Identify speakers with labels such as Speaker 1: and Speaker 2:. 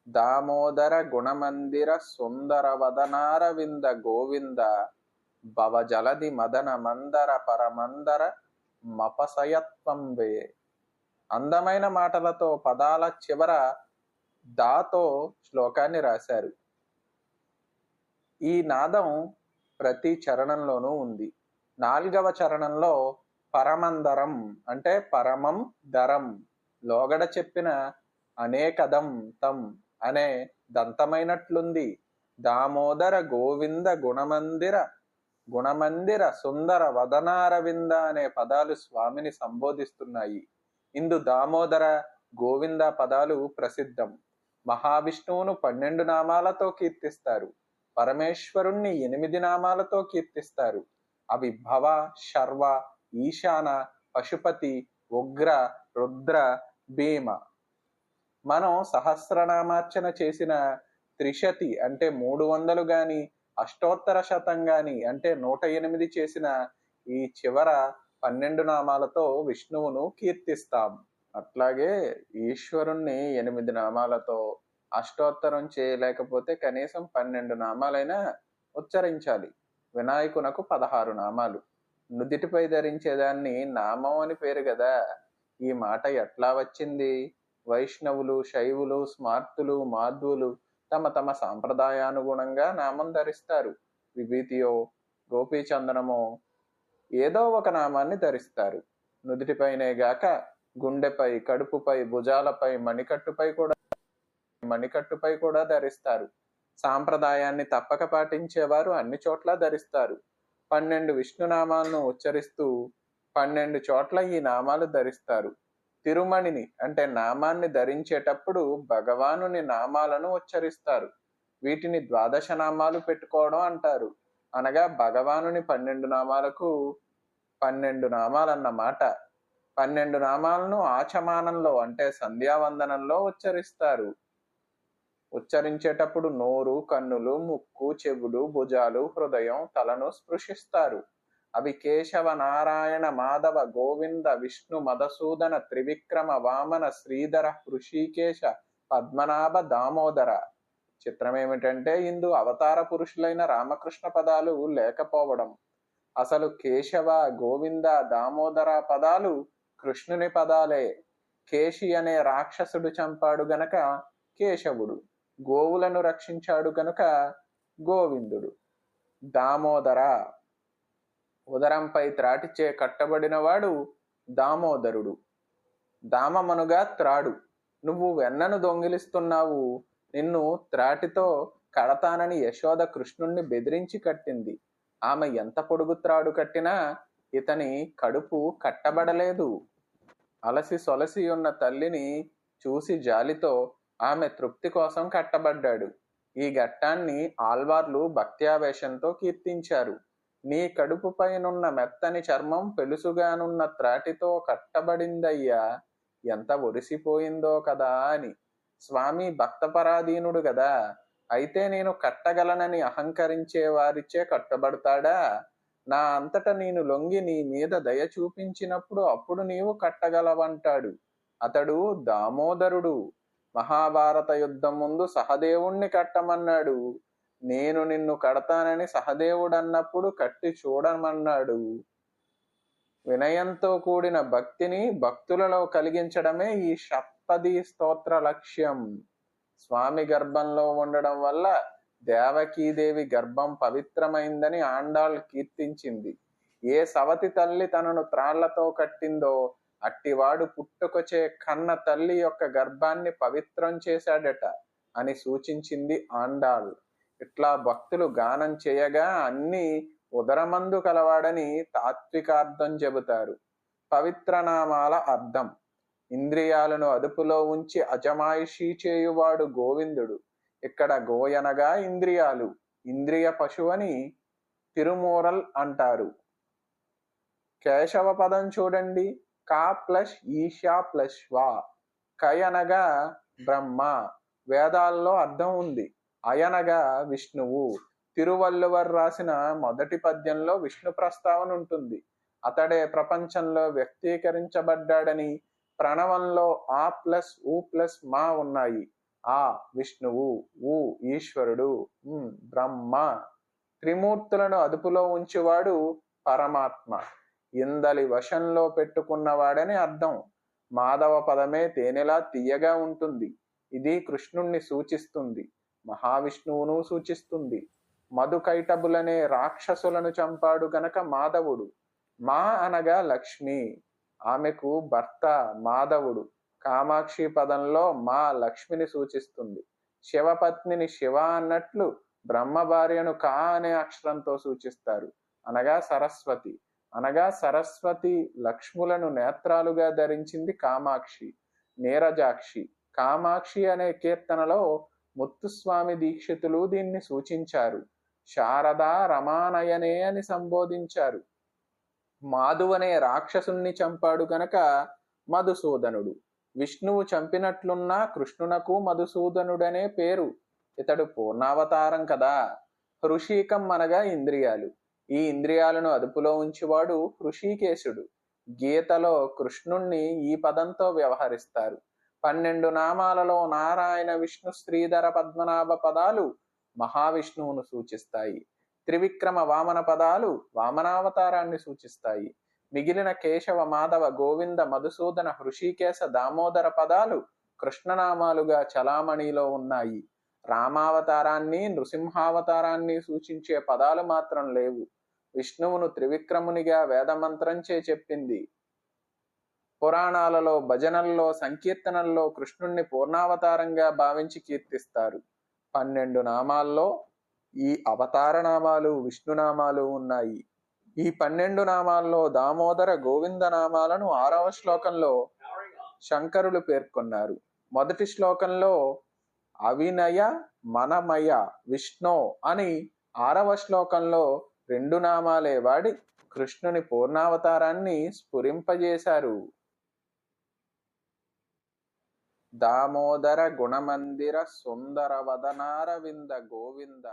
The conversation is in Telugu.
Speaker 1: దామోదర గుణమందిర సుందర వదనారవింద గోవింద భవజలది మదన మందర పరమందర మపసయత్వంబే. అందమైన మాటలతో పదాల చివర దాతో శ్లోకాన్ని రాశారు. ఈ నాదం ప్రతి చరణంలోనూ ఉంది. 4వ చరణంలో పరమందరం అంటే పరమం దరం, లోగడ చెప్పిన అనేకదం తం అనే దంతమైనట్లుంది. దామోదర గోవింద గుణమందిర సుందర వదనారవింద అనే పదాలు స్వామిని సంబోధిస్తున్నాయి. ఇందు దామోదర గోవింద పదాలు ప్రసిద్ధం. మహావిష్ణువును 12 నామాలతో కీర్తిస్తారు. పరమేశ్వరుణ్ణి 8 నామాలతో కీర్తిస్తారు. అవి భవ, శర్వ, ఈశాన, పశుపతి, ఉగ్ర, రుద్ర, భీమ. మనం సహస్రనామార్చన చేసిన త్రిశతి అంటే 300 గాని, అష్టోత్తర శతం గాని అంటే 108 చేసిన ఈ చివర 12 నామాలతో విష్ణువును కీర్తిస్తాం. అట్లాగే ఈశ్వరుణ్ణి 8 నామాలతో, అష్టోత్తరం చేయలేకపోతే కనీసం 12 నామాలైనా ఉచ్చరించాలి. వినాయకునకు 16 నామాలు. నుదిటిపై ధరించేదాన్ని నామం అని పేరు కదా. ఈ మాట ఎట్లా వచ్చింది? వైష్ణవులు, శైవులు, స్మార్తులు, మాధ్వులు తమ తమ సాంప్రదాయానుగుణంగా నామం ధరిస్తారు. విభూతియో, గోపీచందనమో ఏదో ఒక నామాన్ని ధరిస్తారు. నుదిటిపైనే గాక గుండెపై, కడుపుపై, భుజాలపై, మణికట్టుపై కూడా ధరిస్తారు. సాంప్రదాయాన్ని తప్పక పాటించేవారు అన్ని చోట్ల ధరిస్తారు. 12 విష్ణునామాలను ఉచ్చరిస్తూ 12 చోట్ల ఈ నామాలు ధరిస్తారు. తిరుమణిని అంటే నామాన్ని ధరించేటప్పుడు భగవానుని నామాలను ఉచ్చరిస్తారు. వీటిని 12 నామాలు పెట్టుకోవడం అంటారు. అనగా భగవానుని 12 నామాలకు 12 నామాలన్నమాట. 12 నామాలను ఆచమానంలో అంటే సంధ్యావందనంలో ఉచ్చరిస్తారు. ఉచ్చరించేటప్పుడు నోరు, కన్నులు, ముక్కు, చెవులు, భుజాలు, హృదయం, తలను స్పృశిస్తారు. అవి కేశవ, నారాయణ, మాధవ, గోవింద, విష్ణు, మధుసూదన, త్రివిక్రమ, వామన, శ్రీధర, హృషికేశ, పద్మనాభ, దామోదర. చిత్రం ఏమిటంటే ఇందు అవతార పురుషులైన రామకృష్ణ పదాలు లేకపోవడం. అసలు కేశవ, గోవింద, దామోదర పదాలు కృష్ణుని పదాలే. కేశి అనే రాక్షసుడు చంపాడు గనక కేశవుడు, గోవులను రక్షించాడు గనుక గోవిందుడు. దామోదర ఉదరంపై త్రాటిచే కట్టబడినవాడు దామోదరుడు. దామమనుగా త్రాడు. నువ్వు వెన్నను దొంగిలిస్తున్నావు, నిన్ను త్రాటితో కడతానని యశోద కృష్ణుణ్ణి బెదిరించి కట్టింది. ఆమె ఎంత పొడుగు త్రాడు కట్టినా ఇతని కడుపు కట్టబడలేదు. అలసి సొలసి ఉన్న తల్లిని చూసి జాలితో ఆమె తృప్తి కోసం కట్టబడ్డాడు. ఈ ఘట్టాన్ని ఆల్వార్లు భక్త్యావేశంతో కీర్తించారు. నీ కడుపు పైనున్న మెత్తని చర్మం పెలుసుగానున్న త్రాటితో కట్టబడిందయ్యా, ఎంత ఒరిసిపోయిందో కదా అని. స్వామి భక్తపరాధీనుడు గదా, అయితే నేను కట్టగలనని అహంకరించే వారిచే కట్టబడతాడా? నా అంతట నేను లొంగి నీ మీద దయ చూపించినప్పుడు అప్పుడు నీవు కట్టగలవంటాడు. అతడు దామోదరుడు. మహాభారత యుద్ధం ముందు సహదేవుణ్ణి కట్టమన్నాడు. నేను నిన్ను కడతానని సహదేవుడన్నప్పుడు కట్టి చూడమన్నాడు. వినయంతో కూడిన భక్తిని భక్తులలో కలిగించడమే ఈ షట్పది స్తోత్ర లక్ష్యం. స్వామి గర్భంలో ఉండడం వల్ల దేవకీదేవి గర్భం పవిత్రమైందని ఆండాళ్ కీర్తించింది. ఏ సవతి తల్లి తనను త్రాళ్లతో కట్టిందో అట్టివాడు పుట్టుకొచ్చే కన్న తల్లి యొక్క గర్భాన్ని పవిత్రం చేశాడట అని సూచించింది ఆండాళ్. ఇట్లా భక్తులు గానం చేయగా అన్ని ఉదరమందు కలవాడని తాత్వికార్థం చెబుతారు. పవిత్రనామాల అర్థం: ఇంద్రియాలను అదుపులో ఉంచి అజమాయిషీ చేయువాడు గోవిందుడు. ఇక్కడ గోయనగా ఇంద్రియాలు, ఇంద్రియ పశువని తిరుమూరల్ అంటారు. కేశవ పదం చూడండి, కా ప్లస్ ఈశా ప్లస్ వా. కయనగా బ్రహ్మ, వేదాల్లో అర్థం ఉంది. అయనగా విష్ణువు. తిరువల్లువర్ రాసిన మొదటి పద్యంలో విష్ణు ప్రస్తావన ఉంటుంది. అతడే ప్రపంచంలో వ్యక్తీకరించబడ్డాడని, ప్రణవంలో ఆ ప్లస్ ఉ ప్లస్ మా ఉన్నాయి. ఆ విష్ణువు, ఊ ఈశ్వరుడు, బ్రహ్మ. త్రిమూర్తులను అదుపులో ఉంచువాడు పరమాత్మ. ఇందలి వశంలో పెట్టుకున్నవాడని అర్థం. మాధవ పదమే తేనెలా తీయగా ఉంటుంది. ఇది కృష్ణుణ్ణి సూచిస్తుంది, మహావిష్ణువును సూచిస్తుంది. మధుకైటబులనే రాక్షసులను చంపాడు గనక మాధవుడు. మా అనగా లక్ష్మి, ఆమెకు భర్త మాధవుడు. కామాక్షి పదంలో మా లక్ష్మిని సూచిస్తుంది. శివపత్నిని శివ అన్నట్లు బ్రహ్మ భార్యను కా అనే అక్షరంతో సూచిస్తారు, అనగా సరస్వతి. అనగా సరస్వతి లక్ష్ములను నేత్రాలుగా ధరించింది కామాక్షి, నీరజాక్షి. కామాక్షి అనే కీర్తనలో ముత్తుస్వామి దీక్షితులు దీన్ని సూచించారు. శారదా రమానయనే అని సంబోధించారు. మాధు అనే రాక్షసుణ్ణి చంపాడు గనక మధుసూదనుడు. విష్ణువు చంపినట్లున్నా కృష్ణునకు మధుసూదనుడనే పేరు. ఇతడు పూర్ణావతారం కదా. హృషీకం అనగా ఇంద్రియాలు. ఈ ఇంద్రియాలను అదుపులో ఉంచివాడు హృషీకేశుడు. గీతలో కృష్ణుణ్ణి ఈ పదంతో వ్యవహరిస్తారు. 12 నామాలలో నారాయణ విష్ణు శ్రీధర పద్మనాభ పదాలు మహావిష్ణువును సూచిస్తాయి. త్రివిక్రమ వామన పదాలు వామనావతారాన్ని సూచిస్తాయి. మిగిలిన కేశవ మాధవ గోవింద మధుసూదన హృషికేశ దామోదర పదాలు కృష్ణనామాలుగా చలామణిలో ఉన్నాయి. రామావతారాన్ని నృసింహావతారాన్ని సూచించే పదాలు మాత్రం లేవు. విష్ణువును త్రివిక్రమునిగా వేదమంత్రంచే చెప్పింది. పురాణాలలో, భజనల్లో, సంకీర్తనల్లో కృష్ణుణ్ణి పూర్ణావతారంగా భావించి కీర్తిస్తారు. 12 నామాల్లో ఈ అవతార నామాలు విష్ణునామాలు ఉన్నాయి. ఈ 12 నామాల్లో దామోదర గోవింద నామాలను 6వ శ్లోకంలో శంకరులు పేర్కొన్నారు. మొదటి శ్లోకంలో అవినయ మనమయ విష్ణో అని, 6వ శ్లోకంలో 2 నామాలే వాడి కృష్ణుని పూర్ణావతారాన్ని స్ఫురింపజేశారు. దామోదర గుణమందిర సుందర వదనారవింద గోవింద